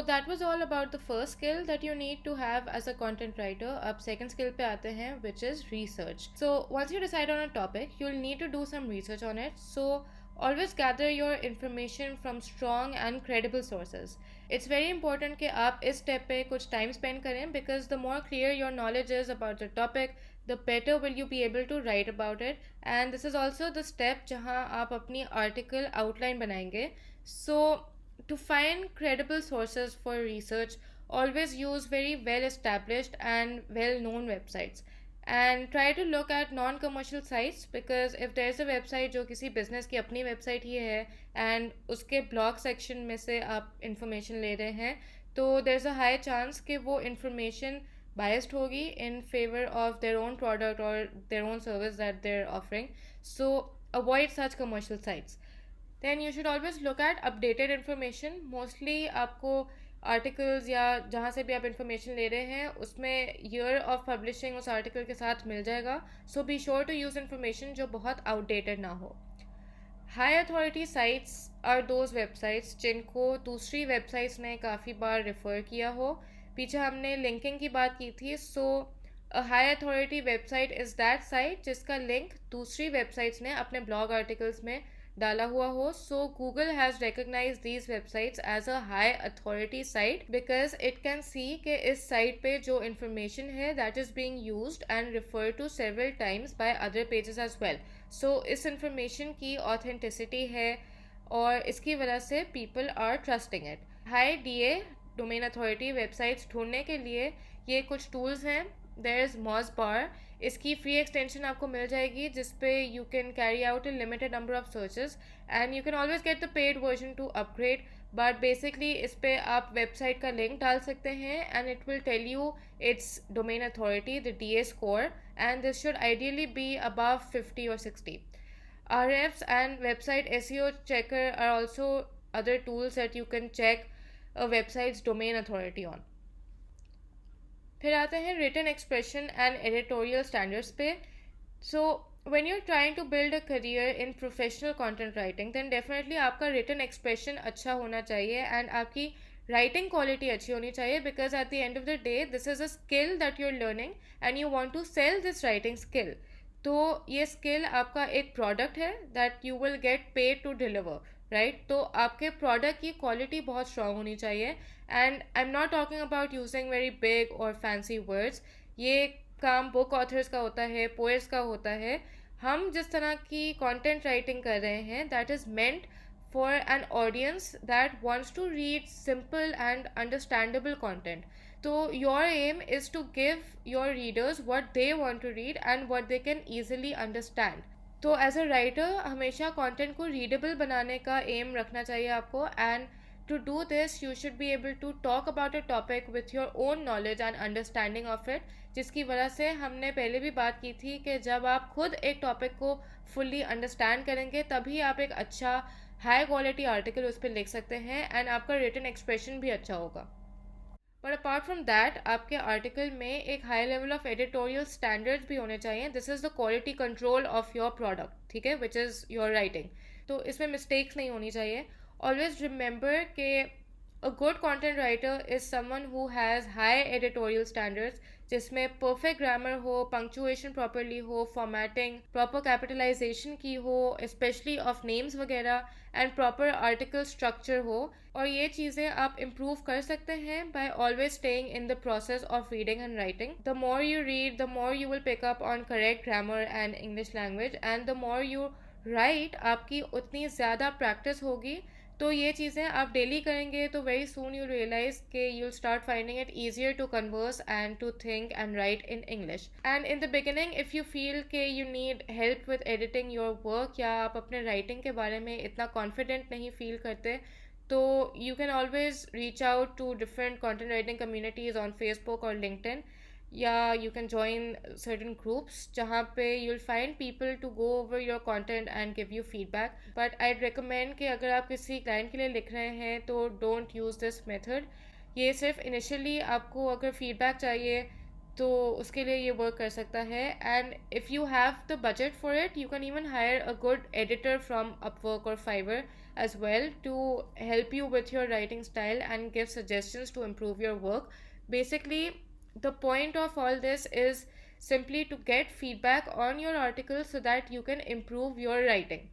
that was all about the first skill that you need to have as a content writer. अब second skill पे आते हैं, which is research. So once you decide on a topic, you'll need to do some research on it. So always gather your information from strong and credible sources. It's very important कि आप इस step पे कुछ time spend करें, because the more clear your knowledge is about the topic, the better will you be able to write about it. And this is also the step जहाँ आप अपनी article outline बनाएंगे. So to find credible sources for research, always use very well established and well known websites. And try to look at non commercial sites, because if there's a website जो किसी business की अपनी website ही है and उसके blog section में से आप information ले रहे हैं, तो there's a high chance कि वो information biased होगी in favor of their own product or their own service that they're offering. So avoid such commercial sites. Then you should always look at updated information. Mostly आपको articles या जहाँ से भी आप information ले रहे हैं उसमें year of publishing उस article के साथ मिल जाएगा. So be sure to use information जो बहुत outdated ना हो. High authority sites are those websites जिनको दूसरी websites ने काफ़ी बार refer किया हो. पीछे हमने linking की बात की थी. So a high authority website is that site जिसका link दूसरी websites ने अपने blog articles में डाला हुआ हो. So Google has recognized these websites as a high authority site because it can see कि इस site पे जो information है that is being used and referred to several times by other pages as well. So इस information की authenticity है और इसकी वजह से people are trusting it. High DA domain authority websites ढूंढने के लिए ये कुछ tools हैं. There is Mozbar. इसकी फ्री एक्सटेंशन आपको मिल जाएगी जिस पे you can carry out a limited number of searches and you can always get the paid version to upgrade. But basically इस पे आप वेबसाइट का लिंक डाल सकते हैं and it will tell you its domain authority, the DA score, and this should ideally be above 50 or 60. RFs and website SEO checker are also other tools that you can check a website's domain authority on. फिर आते हैं written expression and editorial standards पे. So when you are trying to build a career in professional content writing then definitely आपका written expression अच्छा होना चाहिए and आपकी writing quality अच्छी होनी चाहिए, because at the end of the day this is a skill that you are learning and you want to sell this writing skill. तो ये स्किल आपका एक प्रोडक्ट है that you will get paid to deliver, right. तो आपके product की quality बहुत strong होनी चाहिए. And I am not talking about using very big और फैंसी वर्ड्स. ये काम बुक ऑथर्स का होता है, पोएट्स का होता है. हम जिस तरह की कंटेंट राइटिंग कर रहे हैं that is meant for an audience that wants to read simple and understandable content. So your aim is to give your readers what they want to read and what they can easily understand. तो as a writer हमेशा content को readable बनाने का aim रखना चाहिए आपको. And to do this you should be able to talk about a topic with your own knowledge and understanding of it, जिसकी वजह से हमने पहले भी बात की थी कि जब आप खुद एक टॉपिक को फुल्ली अंडरस्टैंड करेंगे तभी आप एक अच्छा हाई क्वालिटी आर्टिकल उस पर लिख सकते हैं एंड आपका रिटन एक्सप्रेशन भी अच्छा होगा. बट अपार्ट फ्रॉम दैट आपके आर्टिकल में एक high level of editorial standards भी होने चाहिए. This is the quality control of your product, ठीक है, विच इज़ योर राइटिंग. तो इसमें मिस्टेक्स नहीं होनी चाहिए. ऑलवेज रिमेंबर कि a good content writer is someone who has high editorial standards, जिसमें परफेक्ट ग्रामर हो, पंक्चुएशन प्रॉपरली हो, फॉर्मेटिंग, प्रॉपर कैपिटलाइजेशन की हो स्पेशली ऑफ नेम्स वगैरह, एंड प्रॉपर आर्टिकल स्ट्रक्चर हो. और ये चीज़ें आप इम्प्रूव कर सकते हैं by always staying in the process of reading and writing. The more you read the more you will pick up on correct grammar and English language, and the more you right आपकी उतनी ज़्यादा practice होगी. तो ये चीज़ें आप daily करेंगे तो वेरी सून यू रियलाइज के you'll start finding it easier to converse and to think and write in English. And in the beginning if you feel के you need help with editing your work, या आप अपने writing के बारे में इतना confident नहीं फील करते, तो you can always reach out to different content writing communities on Facebook और लिंक्डइन, या you can join certain groups जहाँ पे you'll find people to go over your content and give you feedback. But I'd recommend कि अगर आप किसी client के लिए लिख रहे हैं तो don't use this method. ये सिर्फ initially आपको अगर feedback चाहिए तो उसके लिए ये वर्क कर सकता है. And if you have the budget for it you can even higher a good editor from Upwork और fibre. as well to help you with your writing style and give suggestions to improve your work. Basically, the point of all this is simply to get feedback on your article so that you can improve your writing.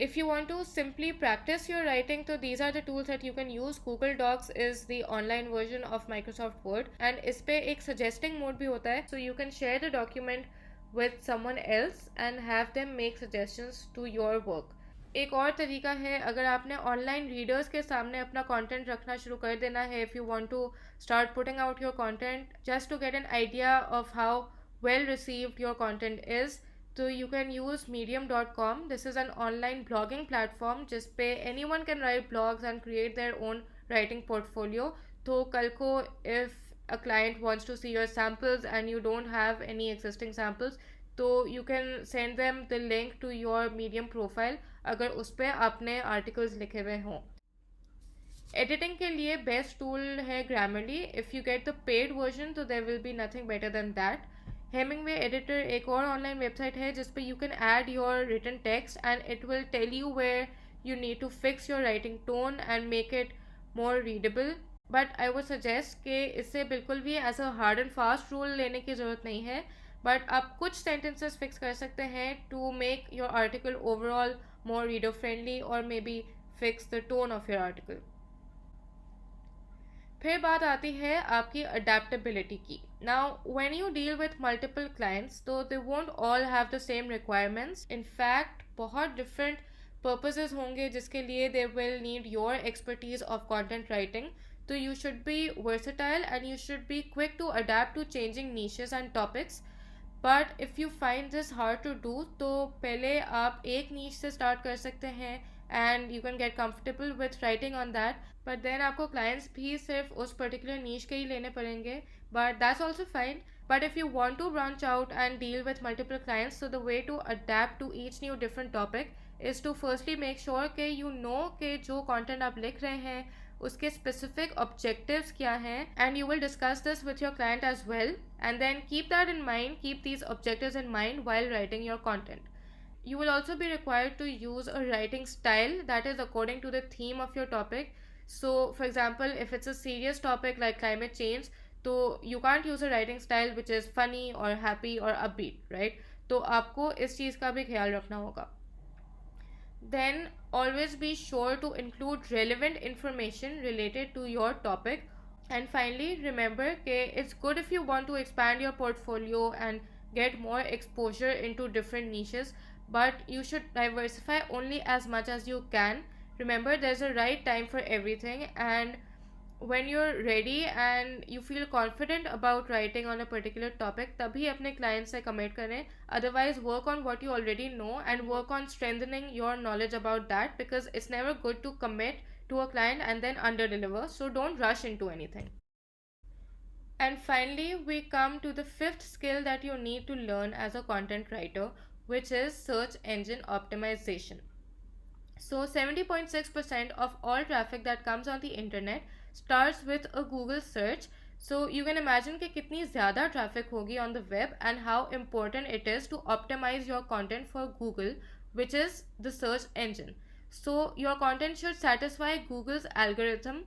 If you want to simply practice your writing, so these are the tools that you can use. Google Docs is the online version of Microsoft Word, and इस पे एक suggesting mode भी होता है, so you can share the document with someone else and have them make suggestions to your work. एक और तरीका है, अगर आपने ऑनलाइन रीडर्स के सामने अपना कंटेंट रखना शुरू कर देना है, if you want to start putting out your content just to get an idea of how well received your content is, so you can use medium.com. This is an online blogging platform जिस पे anyone can write blogs and create their own writing portfolio. तो कल को if a client wants to see your samples and you don't have any existing samples, तो you can send them the link to your medium profile अगर उस पर आपने articles लिखे हुए हों. एडिटिंग के लिए बेस्ट टूल है Grammarly. If you get the paid version तो there will be nothing better than that. Hemingway editor एक और ऑनलाइन वेबसाइट है जिस पे you can add your written text and it will tell you where you need to fix your writing tone and make it more readable. But I would suggest कि इससे बिल्कुल भी as a hard and fast rule लेने की ज़रूरत नहीं है, but आप कुछ सेंटेंसेस फिक्स कर सकते हैं to make your article overall more reader friendly और maybe fix the tone of your article. फिर बात आती है आपकी अडेप्टेबिलिटी की. Now when you deal with multiple clients तो they won't all have the same requirements. In fact बहुत different purposes होंगे जिसके लिए they will need your expertise of content writing. तो you should be versatile and you should be quick to adapt to changing niches and topics. But if you find this hard to do तो पहले आप एक नीश से start कर सकते हैं and you can get comfortable with writing on that. But then आपको clients भी सिर्फ उस पर्टिकुलर नीश के ही लेने पड़ेंगे, but that's also fine. But if you want to branch out and deal with multiple clients so the way to adapt to each new different topic is to firstly make sure कि you know कि जो content आप लिख रहे हैं उसके specific objectives क्या हैं, and you will discuss this with your client as well, and then keep that in mind, keep these objectives in mind while writing your content. You will also be required to use a writing style that is according to the theme of your topic. So for example, if it's a serious topic like climate change, तो you can't use a writing style which is funny or happy or upbeat, right? तो आपको इस चीज़ का भी ख्याल रखना होगा. Then always be sure to include relevant information related to your topic. And finally, remember that it's good if you want to expand your portfolio and get more exposure into different niches, but you should diversify only as much as you can. Remember, there's a right time for everything, and when you're ready and you feel confident about writing on a particular topic, तभी अपने client से commit करें. Otherwise, work on what you already know and work on strengthening your knowledge about that, because it's never good to commit to a client and then under deliver. So don't rush into anything. And finally, we come to the fifth skill that you need to learn as a content writer, which is search engine optimization. So 70.6% of all traffic that comes on the internet starts with a Google search. So you can imagine कि कितनी ज़्यादा traffic होगी on the web and how important it is to optimize your content for Google, which is the search engine. So your content should satisfy Google's algorithm,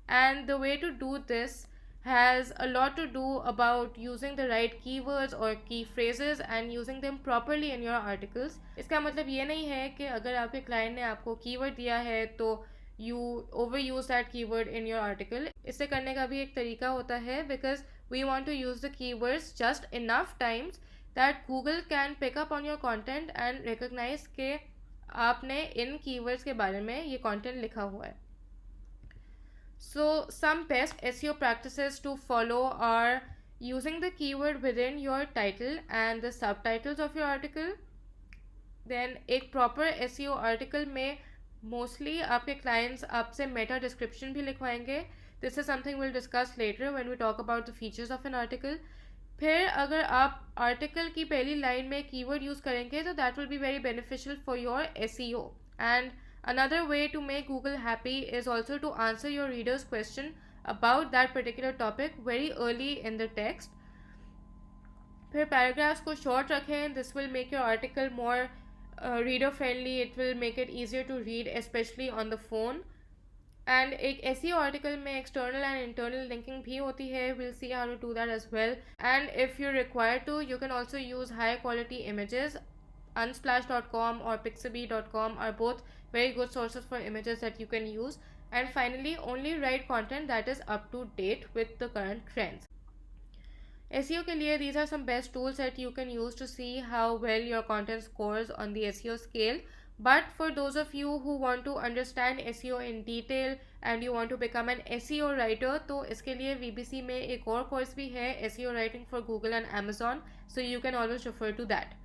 and the way to do this has a lot to do about using the right keywords or key phrases and using them properly in your articles. इसका मतलब ये नहीं है कि अगर आपके client ने आपको keyword दिया है तो you overuse that keyword in your article. इसे करने का भी एक तरीका होता है, because we want to use the keywords just enough times that Google can pick up on your content and recognize कि आपने इन keywords के बारे में ये content लिखा हुआ है. So some best SEO practices to follow are using the keyword within your title and the subtitles of your article. Then एक proper SEO article में mostly आपके clients आपसे meta description भी लिखवाएंगे. This is something we'll discuss later when we talk about the features of an article. फिर अगर आप article की पहली line में keyword use करेंगे तो that will be very beneficial for your SEO. And another way to make Google happy is also to answer your reader's question about that particular topic very early in the text. फिर paragraphs को short रखें. This will make your article more reader friendly, it will make it easier to read, especially on the phone. And एक SEO article में external and internal linking भी होती है. We'll see how to do that as well. And if you're required to, you can also use high quality images. Unsplash.com or Pixabay.com are both very good sources for images that you can use. And finally, only write content that is up to date with the current trends. SEO के लिए, these are some best tools that you can use to see how well your content scores on the SEO scale. But for those of you who want to understand SEO in detail and you want to become an SEO writer, तो इसके लिए VBC में एक और course भी है, SEO writing for Google and Amazon, so you can always refer to that.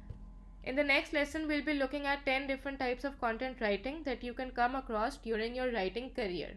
In the next lesson, we'll be looking at 10 different types of content writing that you can come across during your writing career.